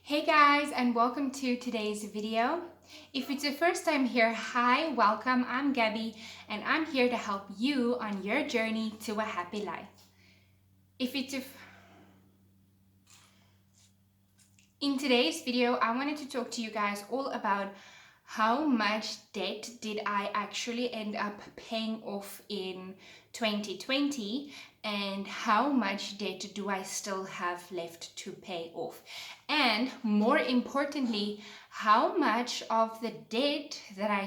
Hey guys, and welcome to today's video. If it's your first time here, hi, welcome. I'm Gabby and I'm here to help you on your journey to a happy life. In today's video, I wanted to talk to you guys all about how much debt did I actually end up paying off in 2020 and how much debt do I still have left to pay off, and more importantly, how much of the debt that I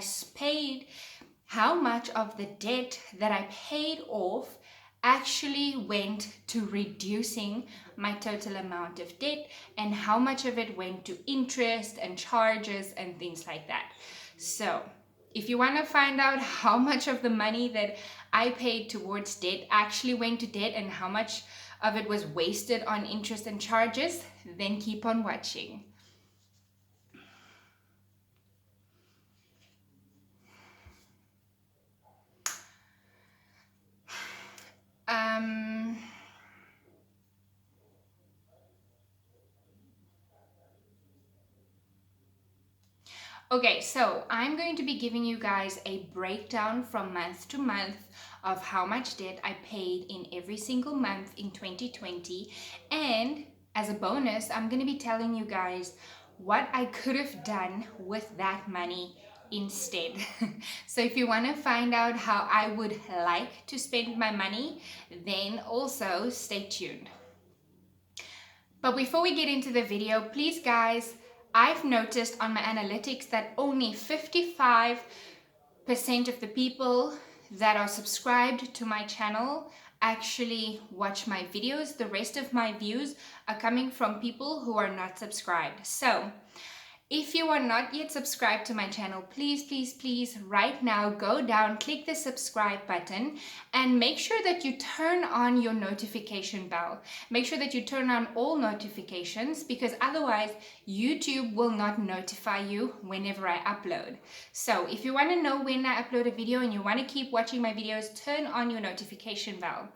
paid off actually went to reducing my total amount of debt, and how much of it went to interest and charges and things like that. So if you want to find out how much of the money that I paid towards debt actually went to debt and how much of it was wasted on interest and charges, then keep on watching. Okay, so I'm going to be giving you guys a breakdown from month to month of how much debt I paid in every single month in 2020. And as a bonus, I'm going to be telling you guys what I could have done with that money instead. So if you want to find out how I would like to spend my money, then also stay tuned. But before we get into the video, please guys, I've noticed on my analytics that only 55% of the people that are subscribed to my channel actually watch my videos. The rest of my views are coming from people who are not subscribed. So if you are not yet subscribed to my channel, please right now go down, click the subscribe button and make sure that you turn on your notification bell. Make sure that you turn on all notifications, because otherwise YouTube will not notify you whenever I upload. So if you want to know when I upload a video and you want to keep watching my videos, turn on your notification bell.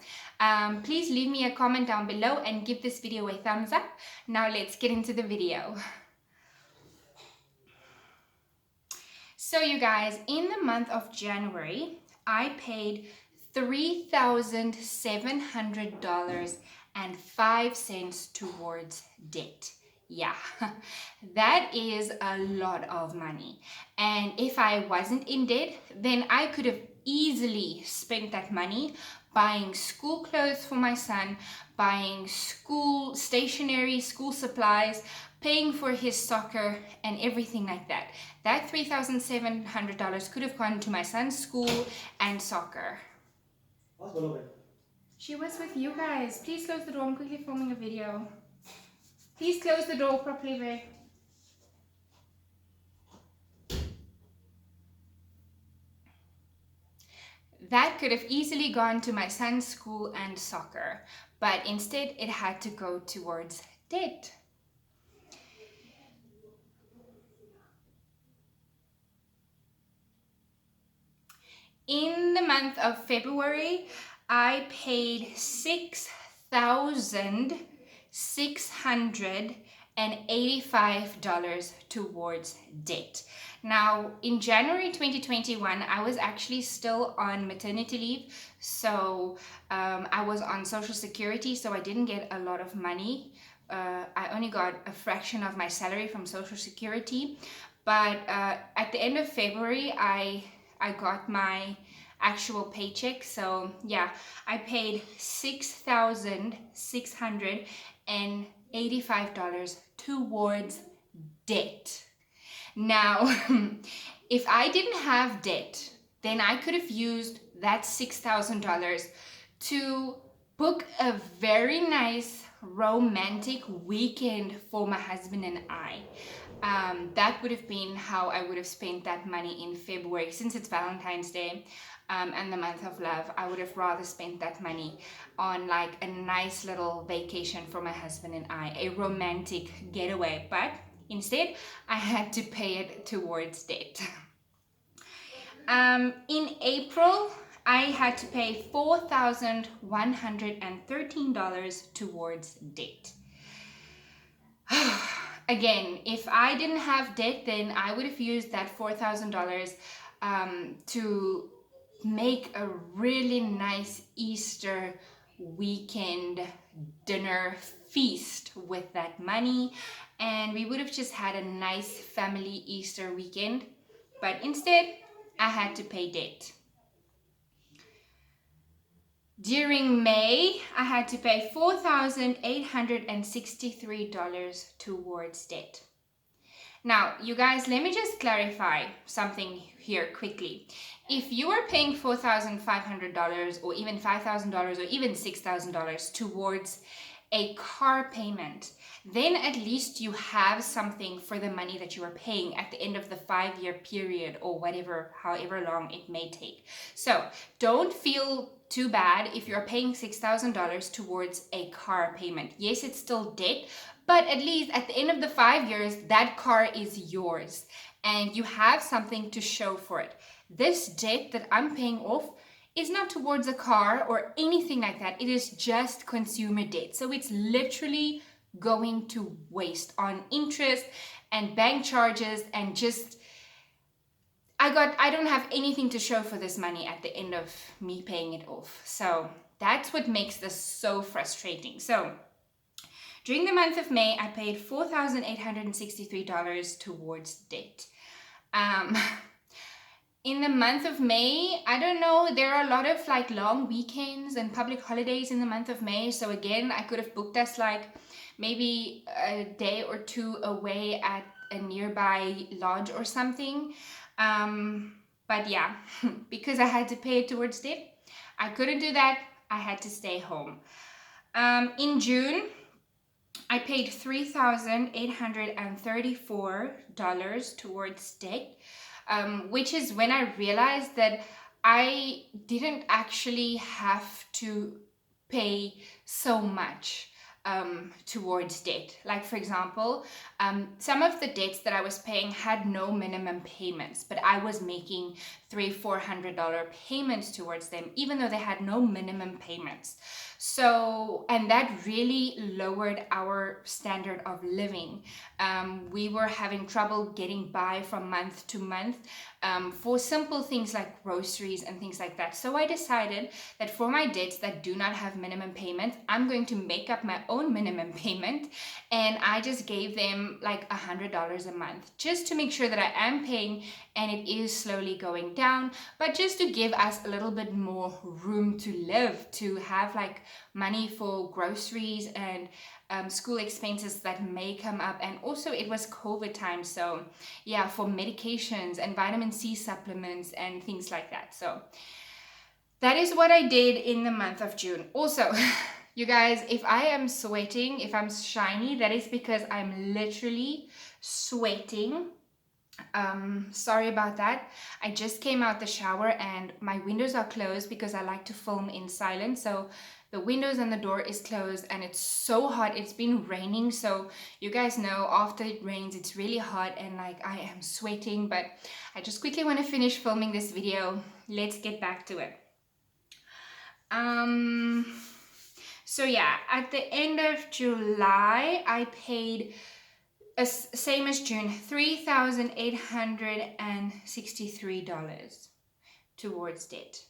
Please leave me a comment down below and give this video a thumbs up. Now let's get into the video. So you guys, in the month of January, I paid $3,700.05 towards debt. Yeah, that is a lot of money. And if I wasn't in debt, then I could have easily spent that money buying school clothes for my son, buying school stationery, school supplies, paying for his soccer and everything like that. That $3,700 could have gone to my son's school and soccer. She was with you guys. Please close the door. I'm quickly filming a video. Please close the door properly, babe. That could have easily gone to my son's school and soccer, but instead it had to go towards debt. In the month of February, I paid $6,685 towards debt. Now, in January 2021, I was actually still on maternity leave, so I was on Social Security, so I didn't get a lot of money. I only got a fraction of my salary from Social Security, but at the end of February, I got my actual paycheck. So yeah, I paid $6,685 towards debt. Now, if I didn't have debt, then I could have used that $6,000 to book a very nice romantic weekend for my husband and I. That would have been how I would have spent that money in February. Since it's Valentine's Day and the month of love, I would have rather spent that money on like a nice little vacation for my husband and I, a romantic getaway. But instead, I had to pay it towards debt. In April, I had to pay $4,113 towards debt. again, if I didn't have debt, then I would have used that $4,000 to make a really nice Easter weekend dinner feast with that money, and we would have just had a nice family Easter weekend. But instead, I had to pay debt. During May, I had to pay $4,863 towards debt. Now, you guys, let me just clarify something here quickly. If you are paying $4,500 or even $5,000 or even $6,000 towards a car payment, then at least you have something for the money that you are paying at the end of the 5-year period or whatever, however long it may take. So don't feel too bad if you're paying $6,000 towards a car payment. Yes, it's still debt, but at least at the end of the 5 years, that car is yours and you have something to show for it. This debt that I'm paying off is not towards a car or anything like that. It is just consumer debt. So it's literally going to waste on interest and bank charges, and just I don't have anything to show for this money at the end of me paying it off. So that's what makes this so frustrating. So during the month of May, I paid $4,863 towards debt. In the month of May, I don't know, there are a lot of like long weekends and public holidays in the month of May. So again, I could have booked us like maybe a day or two away at a nearby lodge or something. But yeah, because I had to pay it towards debt, I couldn't do that. I had to stay home. In June, I paid $3,834 towards debt, which is when I realized that I didn't actually have to pay so much towards debt. Like for example, some of the debts that I was paying had no minimum payments, but I was making $300-400 payments towards them, even though they had no minimum payments. So, and that really lowered our standard of living. We were having trouble getting by from month to month for simple things like groceries and things like that. So I decided that for my debts that do not have minimum payments, I'm going to make up my own minimum payment, and I just gave them like $100 a month just to make sure that I am paying and it is slowly going down, but just to give us a little bit more room to live, to have like money for groceries and school expenses that may come up. And also it was COVID time, so yeah, for medications and vitamin C supplements and things like that. So that is what I did in the month of June. Also, you guys, if I am sweating, if I'm shiny, that is because I'm literally sweating. Sorry about that. I just came out the shower and my windows are closed because I like to film in silence. So the windows and the door is closed and it's so hot. It's been raining, so you guys know after it rains it's really hot and like I am sweating, but I just quickly want to finish filming this video. Let's get back to it. So yeah, at the end of July I paid same as June, $3,863 towards debt.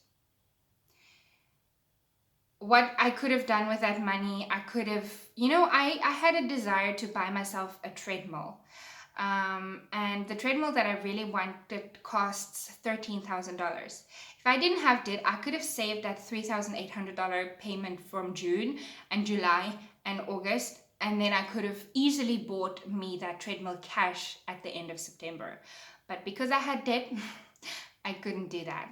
What I could have done with that money, I could have, I had a desire to buy myself a treadmill. And the treadmill that I really wanted costs $13,000. If I didn't have debt, I could have saved that $3,800 payment from June and July and August, and then I could have easily bought me that treadmill cash at the end of September. But because I had debt, I couldn't do that.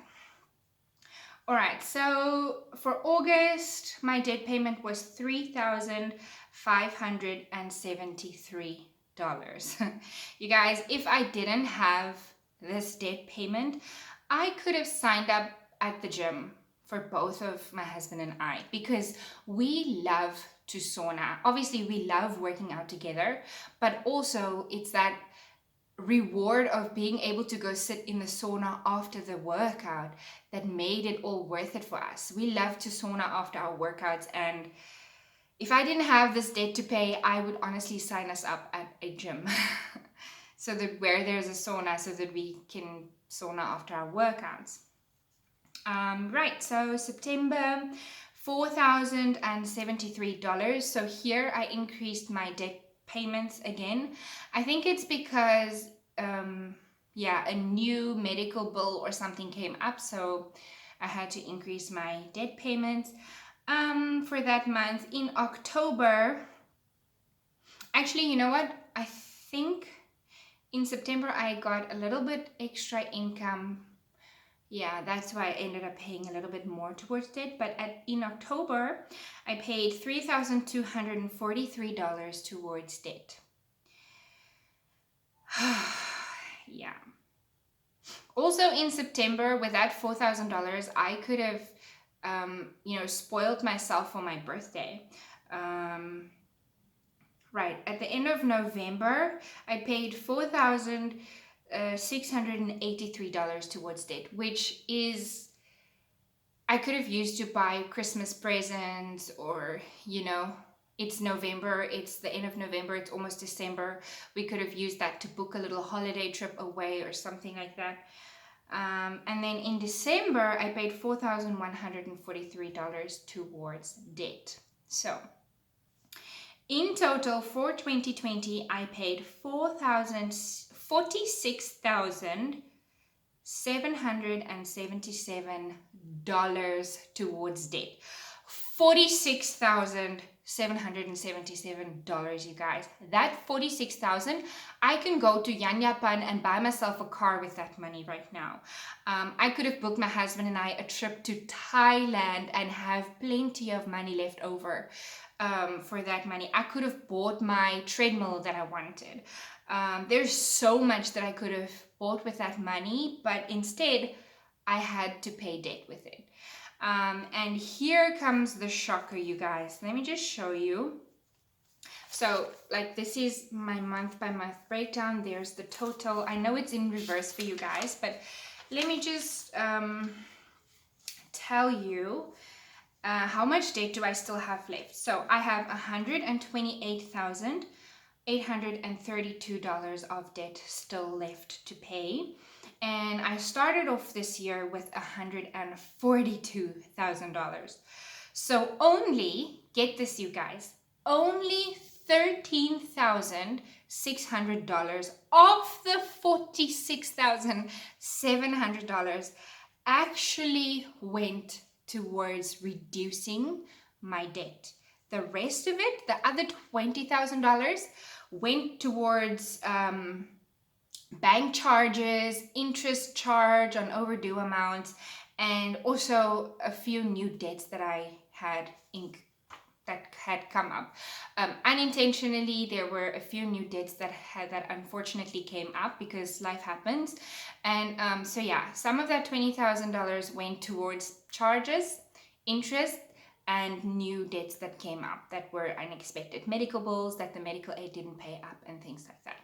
All right, so for August, my debt payment was $3,573. You guys, if I didn't have this debt payment, I could have signed up at the gym for both of my husband and I, because we love to sauna. Obviously, we love working out together, but also it's that reward of being able to go sit in the sauna after the workout that made it all worth it for us. We love to sauna after our workouts, and If I didn't have this debt to pay, I would honestly sign us up at a gym. So that where there's a sauna, so that we can sauna after our workouts. Right, so September, $4,073. So here I increased my debt payments again. I think it's because, yeah, a new medical bill or something came up, so I had to increase my debt payments for that month. In October, actually, you know what? I think in September I got a little bit extra income. Yeah, that's why I ended up paying a little bit more towards it. But in October, I paid $3,243 towards debt. Yeah. Also in September, with that $4,000, I could have, spoiled myself for my birthday. Right, at the end of November, I paid $4,683 towards debt, which is I could have used to buy Christmas presents, or it's November, it's the end of November, it's almost December. We could have used that to book a little holiday trip away or something like that. And then in December, I paid $4,143 towards debt. So in total for 2020, I paid $46,777 towards debt. $46,777, you guys. That 46,000, I can go to Yanyapan and buy myself a car with that money right now. I could have booked my husband and I a trip to Thailand and have plenty of money left over for that money. I could have bought my treadmill that I wanted. There's so much that I could have bought with that money, but instead I had to pay debt with it. And here comes the shocker, you guys. Let me just show you. So like this is my month by month breakdown. There's the total. I know it's in reverse for you guys, but let me just tell you how much debt do I still have left. So I have $128,832 of debt still left to pay. And I started off this year with $142,000. So only, get this you guys, only $13,600 of the $46,700 actually went towards reducing my debt. The rest of it, the other $20,000, went towards bank charges, interest charge on overdue amounts, and also a few new debts that I had come up. Unintentionally, there were a few new debts that unfortunately came up because life happens. And so yeah, some of that $20,000 went towards charges, interest, and new debts that came up that were unexpected. Medical bills that the medical aid didn't pay up and things like that.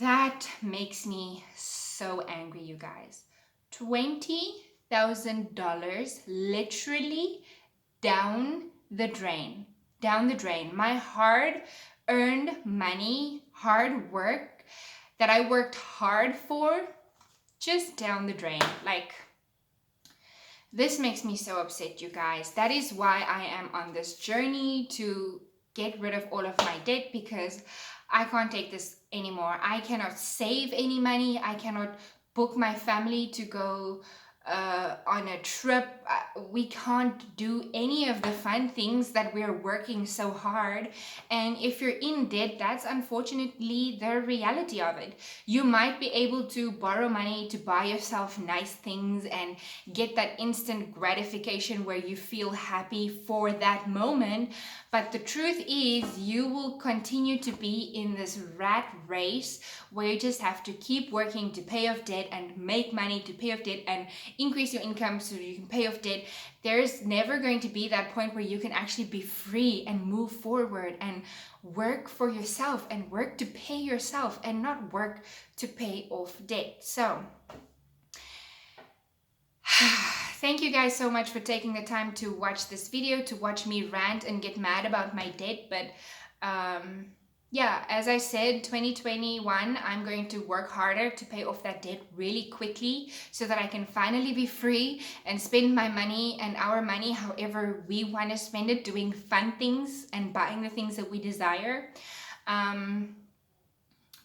That makes me so angry, you guys. $20,000 literally down the drain. Down the drain. My hard-earned money, hard work that I worked hard for, just down the drain. Like, this makes me so upset, you guys. That is why I am on this journey to get rid of all of my debt, because I can't take this anymore. I cannot save any money. I cannot book my family to go on a trip. We can't do any of the fun things that we're working so hard. And if you're in debt, that's unfortunately the reality of it. You might be able to borrow money to buy yourself nice things and get that instant gratification where you feel happy for that moment. But the truth is, you will continue to be in this rat race where you just have to keep working to pay off debt and make money to pay off debt and increase your income so you can pay off debt. There's never going to be that point where you can actually be free and move forward and work for yourself and work to pay yourself and not work to pay off debt. So thank you guys so much for taking the time to watch this video, to watch me rant and get mad about my debt. But yeah, as I said, 2021, I'm going to work harder to pay off that debt really quickly so that I can finally be free and spend my money and our money however we want to spend it, doing fun things and buying the things that we desire.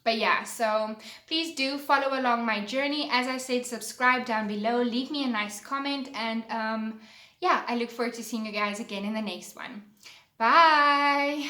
But yeah, so please do follow along my journey. As I said, subscribe down below, leave me a nice comment, and yeah, I look forward to seeing you guys again in the next one. Bye!